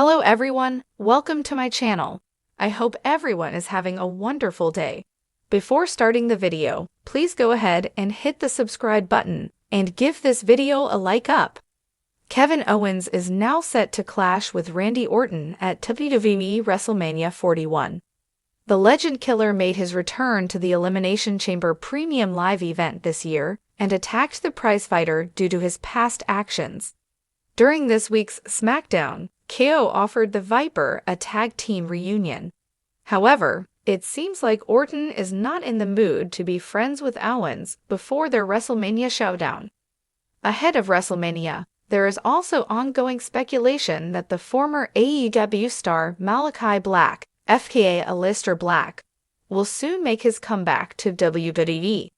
Hello everyone, welcome to my channel. I hope everyone is having a wonderful day. Before starting the video, please go ahead and hit the subscribe button and give this video a like up. Kevin Owens is now set to clash with Randy Orton at WWE WrestleMania 41. The Legend Killer made his return to the Elimination Chamber Premium Live event this year and attacked the prizefighter due to his past actions. During this week's SmackDown, KO offered the Viper a tag team reunion. However, it seems like Orton is not in the mood to be friends with Owens before their WrestleMania showdown. Ahead of WrestleMania, there is also ongoing speculation that the former AEW star Malachi Black, aka Aleister Black, will soon make his comeback to WWE.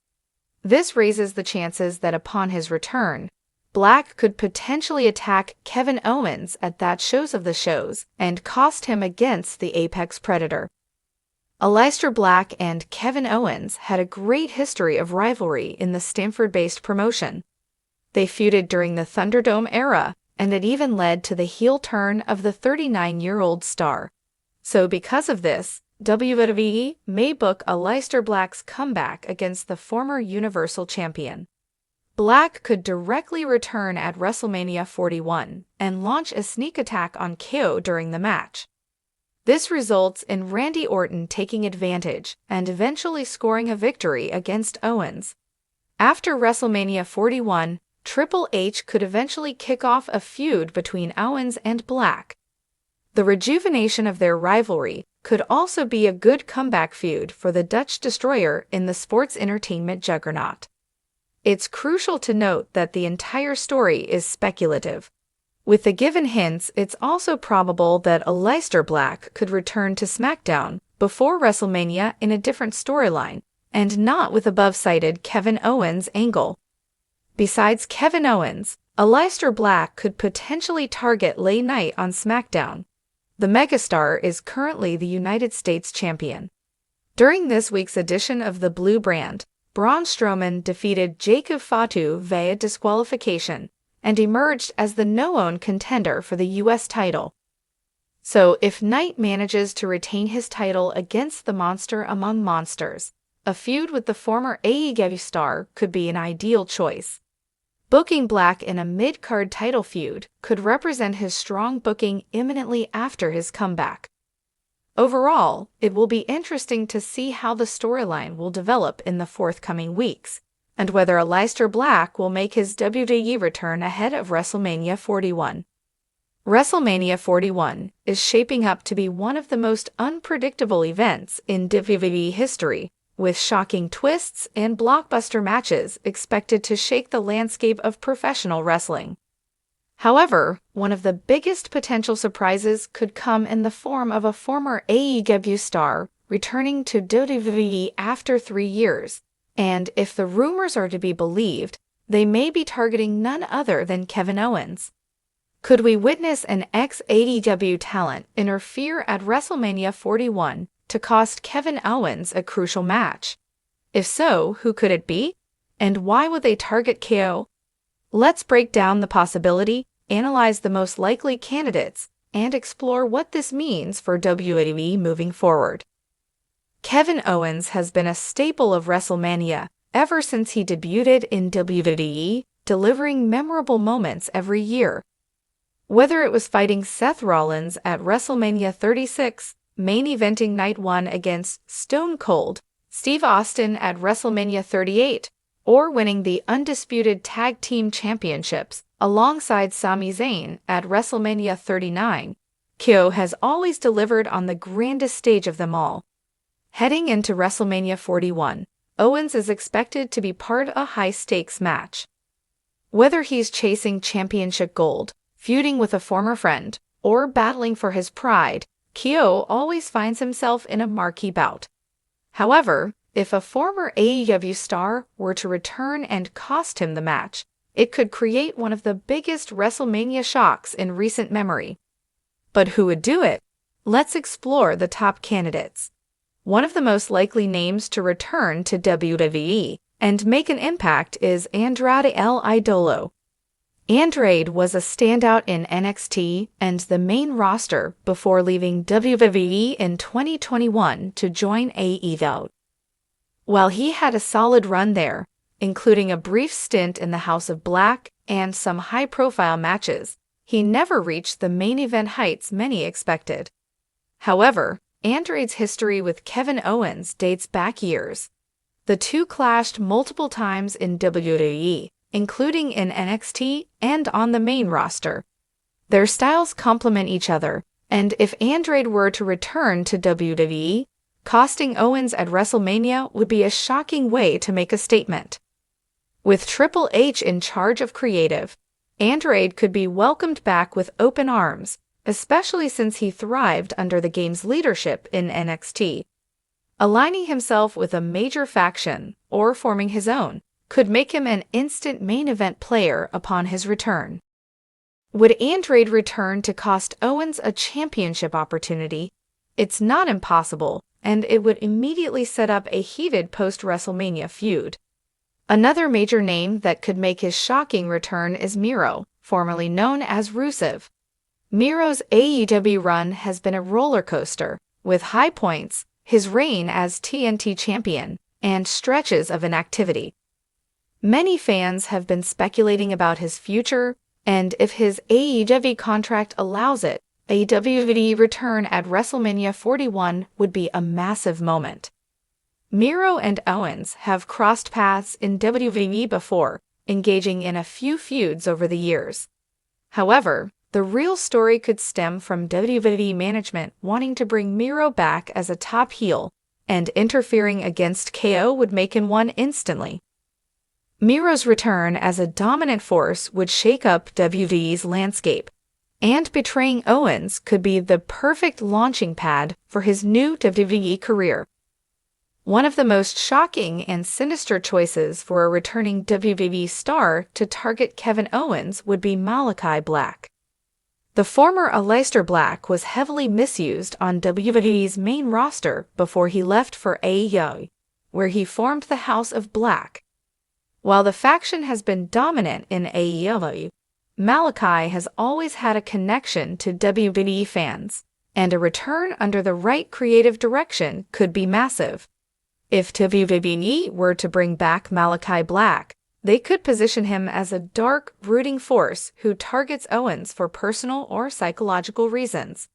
This raises the chances that upon his return, Black could potentially attack Kevin Owens at that shows of the shows and cost him against the Apex Predator. Aleister Black and Kevin Owens had a great history of rivalry in the Stamford-based promotion. They feuded during the Thunderdome era, and it even led to the heel turn of the 39-year-old star. So because of this, WWE may book Aleister Black's comeback against the former Universal Champion. Black could directly return at WrestleMania 41 and launch a sneak attack on KO during the match. This results in Randy Orton taking advantage and eventually scoring a victory against Owens. After WrestleMania 41, Triple H could eventually kick off a feud between Owens and Black. The rejuvenation of their rivalry could also be a good comeback feud for the Dutch Destroyer in the sports entertainment juggernaut. It's crucial to note that the entire story is speculative. With the given hints, it's also probable that Aleister Black could return to SmackDown before WrestleMania in a different storyline, and not with above-cited Kevin Owens' angle. Besides Kevin Owens, Aleister Black could potentially target LA Knight on SmackDown. The megastar is currently the United States champion. During this week's edition of the Blue Brand, Braun Strowman defeated Jacob Fatu via disqualification and emerged as the no-own contender for the U.S. title. So if Knight manages to retain his title against the monster among monsters, a feud with the former AEW star could be an ideal choice. Booking Black in a mid-card title feud could represent his strong booking imminently after his comeback. Overall, it will be interesting to see how the storyline will develop in the forthcoming weeks, and whether Aleister Black will make his WWE return ahead of WrestleMania 41. WrestleMania 41 is shaping up to be one of the most unpredictable events in WWE history, with shocking twists and blockbuster matches expected to shake the landscape of professional wrestling. However, one of the biggest potential surprises could come in the form of a former AEW star returning to WWE after 3 years, and if the rumors are to be believed, they may be targeting none other than Kevin Owens. Could we witness an ex-AEW talent interfere at WrestleMania 41 to cost Kevin Owens a crucial match? If so, who could it be? And why would they target KO? Let's break down the possibility, analyze the most likely candidates, and explore what this means for WWE moving forward. Kevin Owens has been a staple of WrestleMania ever since he debuted in WWE, delivering memorable moments every year. Whether it was fighting Seth Rollins at WrestleMania 36, main eventing Night 1 against Stone Cold Steve Austin at WrestleMania 38, or winning the Undisputed Tag Team Championships alongside Sami Zayn at WrestleMania 39, KO has always delivered on the grandest stage of them all. Heading into WrestleMania 41, Owens is expected to be part of a high-stakes match. Whether he's chasing championship gold, feuding with a former friend, or battling for his pride, KO always finds himself in a marquee bout. However, if a former AEW star were to return and cost him the match, it could create one of the biggest WrestleMania shocks in recent memory. But who would do it? Let's explore the top candidates. One of the most likely names to return to WWE and make an impact is Andrade El Idolo. Andrade was a standout in NXT and the main roster before leaving WWE in 2021 to join AEW. While he had a solid run there, including a brief stint in the House of Black and some high-profile matches, he never reached the main event heights many expected. However, Andrade's history with Kevin Owens dates back years. The two clashed multiple times in WWE, including in NXT and on the main roster. Their styles complement each other, and if Andrade were to return to WWE, costing Owens at WrestleMania would be a shocking way to make a statement. With Triple H in charge of creative, Andrade could be welcomed back with open arms, especially since he thrived under the game's leadership in NXT. Aligning himself with a major faction or forming his own could make him an instant main event player upon his return. Would Andrade return to cost Owens a championship opportunity? It's not impossible, and it would immediately set up a heated post-WrestleMania feud. Another major name that could make his shocking return is Miro, formerly known as Rusev. Miro's AEW run has been a roller coaster, with high points, his reign as TNT champion, and stretches of inactivity. Many fans have been speculating about his future, and if his AEW contract allows it, a WWE return at WrestleMania 41 would be a massive moment. Miro and Owens have crossed paths in WWE before, engaging in a few feuds over the years. However, the real story could stem from WWE management wanting to bring Miro back as a top heel, and interfering against KO would make him one instantly. Miro's return as a dominant force would shake up WWE's landscape, and betraying Owens could be the perfect launching pad for his new WWE career. One of the most shocking and sinister choices for a returning WWE star to target Kevin Owens would be Malachi Black. The former Aleister Black was heavily misused on WWE's main roster before he left for AEW, where he formed the House of Black. While the faction has been dominant in AEW, Malachi has always had a connection to WWE fans, and a return under the right creative direction could be massive. If WWE were to bring back Malachi Black, they could position him as a dark, brooding force who targets Owens for personal or psychological reasons.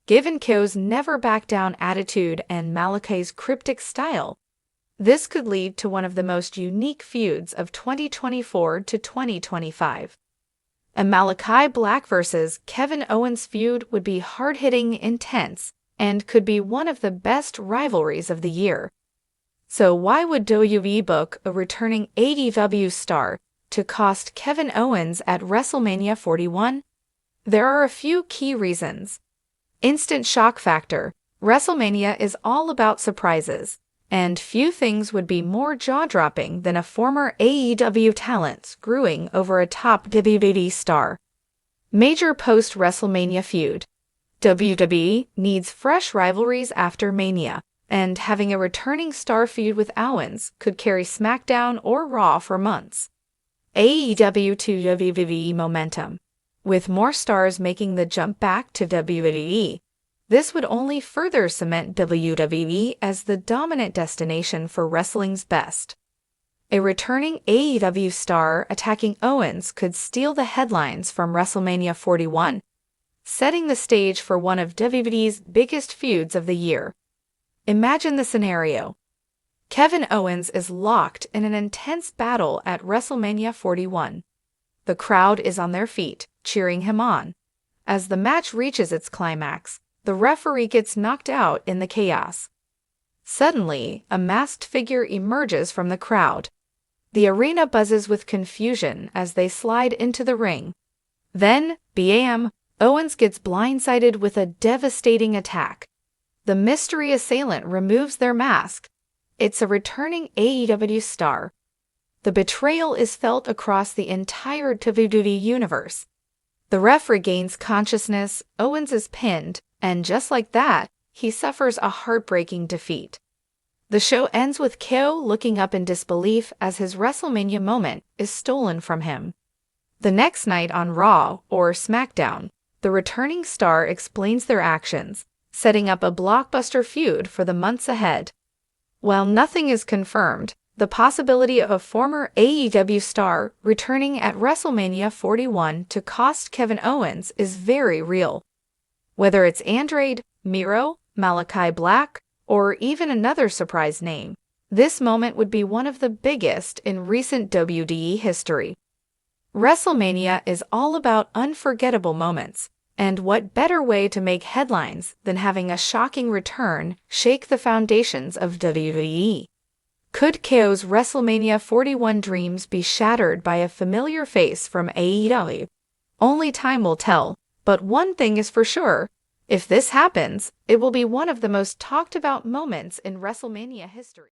Given KO's never-back-down attitude and Malachi's cryptic style, this could lead to one of the most unique feuds of 2024 to 2025. A Malachi Black vs. Kevin Owens feud would be hard-hitting, intense, and could be one of the best rivalries of the year. So why would WWE book a returning AEW star to cost Kevin Owens at WrestleMania 41? There are a few key reasons. Instant shock factor. WrestleMania is all about surprises, and few things would be more jaw-dropping than a former AEW talent screwing over a top WWE star. Major post-WrestleMania feud. WWE needs fresh rivalries after Mania, and having a returning star feud with Owens could carry SmackDown or Raw for months. AEW to WWE momentum. With more stars making the jump back to WWE, this would only further cement WWE as the dominant destination for wrestling's best. A returning AEW star attacking Owens could steal the headlines from WrestleMania 41, setting the stage for one of WWE's biggest feuds of the year. Imagine the scenario. Kevin Owens is locked in an intense battle at WrestleMania 41. The crowd is on their feet, cheering him on. As the match reaches its climax, the referee gets knocked out in the chaos. Suddenly, a masked figure emerges from the crowd. The arena buzzes with confusion as they slide into the ring. Then, bam, Owens gets blindsided with a devastating attack. The mystery assailant removes their mask. It's a returning AEW star. The betrayal is felt across the entire WWE Universe. The ref regains consciousness, Owens is pinned, and just like that, he suffers a heartbreaking defeat. The show ends with KO looking up in disbelief as his WrestleMania moment is stolen from him. The next night on Raw or SmackDown, the returning star explains their actions, setting up a blockbuster feud for the months ahead. While nothing is confirmed, the possibility of a former AEW star returning at WrestleMania 41 to cost Kevin Owens is very real. Whether it's Andrade, Miro, Malachi Black, or even another surprise name, this moment would be one of the biggest in recent WWE history. WrestleMania is all about unforgettable moments, and what better way to make headlines than having a shocking return shake the foundations of WWE? Could KO's WrestleMania 41 dreams be shattered by a familiar face from AEW? Only time will tell, but one thing is for sure: if this happens, it will be one of the most talked about moments in WrestleMania history.